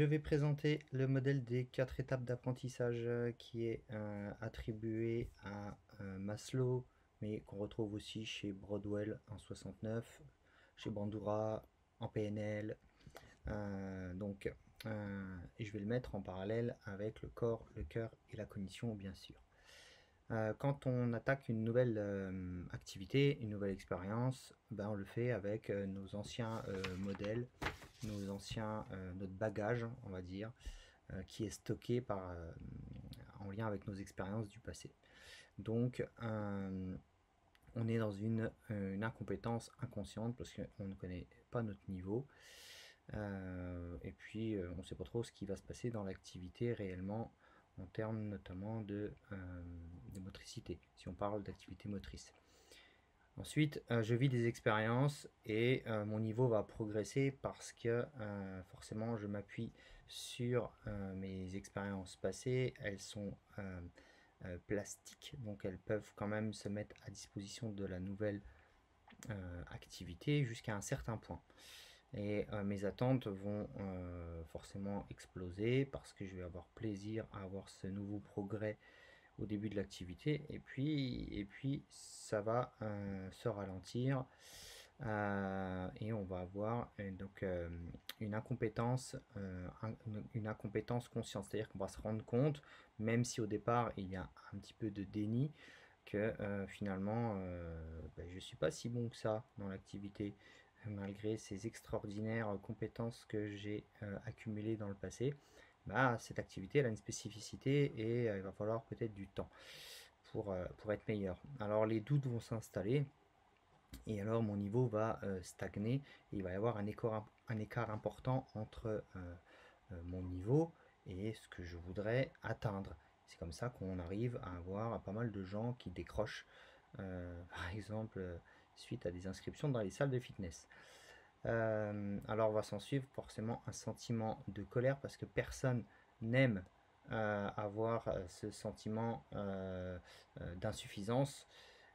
Je vais présenter le modèle des 4 étapes d'apprentissage qui est attribué à Maslow, mais qu'on retrouve aussi chez Broadwell en 69, chez Bandura en PNL. Et je vais le mettre en parallèle avec le corps, le cœur et la cognition, bien sûr. Quand on attaque une nouvelle activité, une nouvelle expérience, ben on le fait avec nos anciens modèles, notre bagage, on va dire, qui est stocké en lien avec nos expériences du passé. Donc, on est dans une incompétence inconsciente parce qu'on ne connaît pas notre niveau. Et puis, on ne sait pas trop ce qui va se passer dans l'activité réellement en termes notamment de motricité, si on parle d'activité motrice. Ensuite, je vis des expériences et mon niveau va progresser parce que forcément je m'appuie sur mes expériences passées. Elles sont plastiques, donc elles peuvent quand même se mettre à disposition de la nouvelle activité jusqu'à un certain point. Et mes attentes vont forcément exploser parce que je vais avoir plaisir à avoir ce nouveau progrès au début de l'activité et puis ça va se ralentir et on va avoir une incompétence une incompétence consciente, c'est à dire qu'on va se rendre compte, même si au départ il y a un petit peu de déni, que finalement je suis pas si bon que ça dans l'activité malgré ces extraordinaires compétences que j'ai accumulées dans le passé. Cette activité elle a une spécificité et il va falloir peut-être du temps pour être meilleur. Alors les doutes vont s'installer et alors mon niveau va stagner et il va y avoir un écart important entre mon niveau et ce que je voudrais atteindre. C'est comme ça qu'on arrive à avoir pas mal de gens qui décrochent, par exemple, suite à des inscriptions dans les salles de fitness. Alors va s'en suivre forcément un sentiment de colère parce que personne n'aime avoir ce sentiment d'insuffisance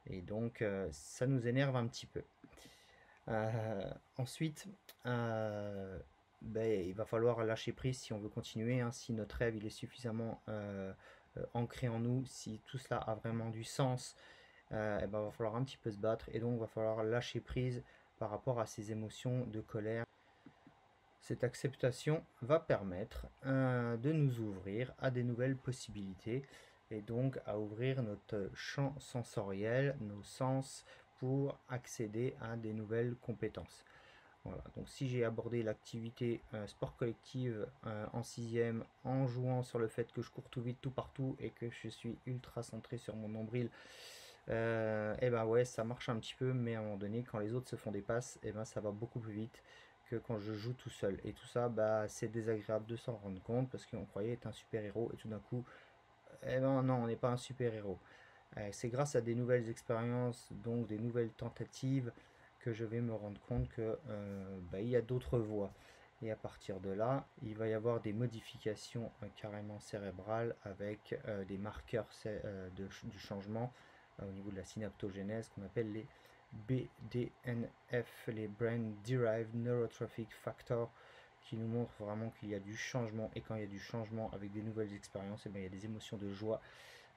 et donc ça nous énerve un petit peu. Ensuite, il va falloir lâcher prise si on veut continuer, hein, si notre rêve il est suffisamment ancré en nous, si tout cela a vraiment du sens, il va falloir un petit peu se battre et donc il va falloir lâcher prise par rapport à ces émotions de colère. Cette acceptation va permettre de nous ouvrir à des nouvelles possibilités et donc à ouvrir notre champ sensoriel, nos sens, pour accéder à des nouvelles compétences. Voilà, donc si j'ai abordé l'activité sport collective en sixième en jouant sur le fait que je cours tout vite tout partout et que je suis ultra centré sur mon nombril, et ben ouais, ça marche un petit peu, mais à un moment donné, quand les autres se font des passes, et ben ça va beaucoup plus vite que quand je joue tout seul. Et tout ça, c'est désagréable de s'en rendre compte parce qu'on croyait être un super héros et tout d'un coup, eh ben non, on n'est pas un super héros. C'est grâce à des nouvelles expériences, donc des nouvelles tentatives, que je vais me rendre compte que il y a d'autres voies. Et à partir de là, il va y avoir des modifications carrément cérébrales avec des marqueurs du changement au niveau de la synaptogénèse qu'on appelle les BDNF, les Brain Derived Neurotrophic Factors, qui nous montrent vraiment qu'il y a du changement. Et quand il y a du changement avec des nouvelles expériences, il y a des émotions de joie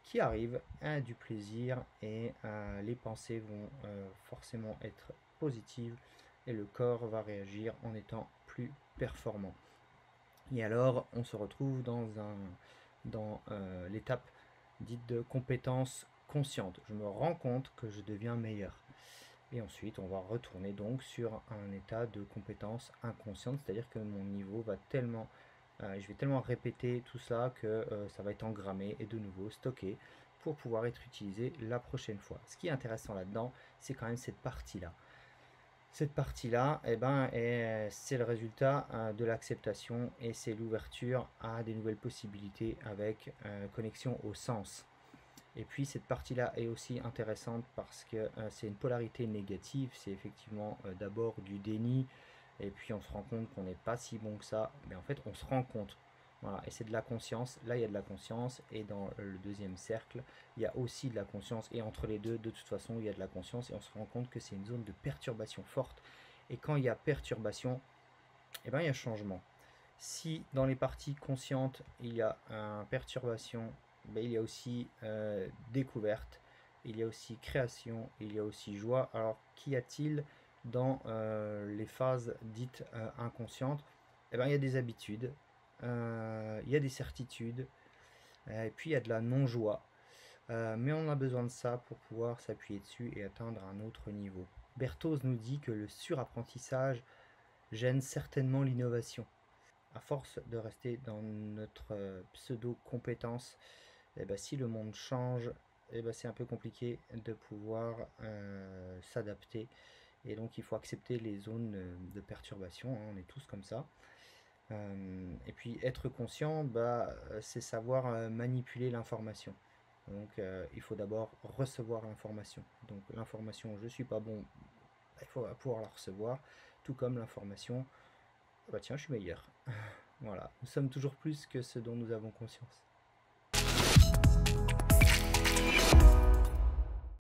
qui arrivent, du plaisir et les pensées vont forcément être positives et le corps va réagir en étant plus performant. Et alors on se retrouve dans l'étape dite de compétence consciente. Je me rends compte que je deviens meilleur. Et ensuite, on va retourner donc sur un état de compétence inconsciente, c'est-à-dire que mon niveau va tellement, je vais tellement répéter tout ça que ça va être engrammé et de nouveau stocké pour pouvoir être utilisé la prochaine fois. Ce qui est intéressant là-dedans, c'est quand même cette partie-là. Cette partie-là, c'est le résultat de l'acceptation et c'est l'ouverture à des nouvelles possibilités avec connexion au sens. Et puis cette partie-là est aussi intéressante parce que c'est une polarité négative, c'est effectivement d'abord du déni, et puis on se rend compte qu'on n'est pas si bon que ça, mais en fait on se rend compte. Voilà, et c'est de la conscience, là il y a de la conscience, et dans le deuxième cercle, il y a aussi de la conscience, et entre les deux, de toute façon, il y a de la conscience, et on se rend compte que c'est une zone de perturbation forte, et quand il y a perturbation, il y a changement. Si dans les parties conscientes il y a perturbation, ben, il y a aussi découverte, il y a aussi création, il y a aussi joie. Alors qu'y a-t-il dans les phases dites inconscientes? Eh ben, il y a des habitudes, il y a des certitudes, et puis il y a de la non-joie. Mais on a besoin de ça pour pouvoir s'appuyer dessus et atteindre un autre niveau. Berthoz nous dit que le surapprentissage gêne certainement l'innovation. À force de rester dans notre pseudo-compétence, eh ben, si le monde change, eh ben, c'est un peu compliqué de pouvoir s'adapter. Et donc il faut accepter les zones de perturbation, hein, on est tous comme ça. Et puis être conscient, bah, c'est savoir manipuler l'information. Donc il faut d'abord recevoir l'information. Donc l'information je suis pas bon, il faut pouvoir la recevoir, tout comme l'information, bah tiens je suis meilleur. Voilà, nous sommes toujours plus que ce dont nous avons conscience.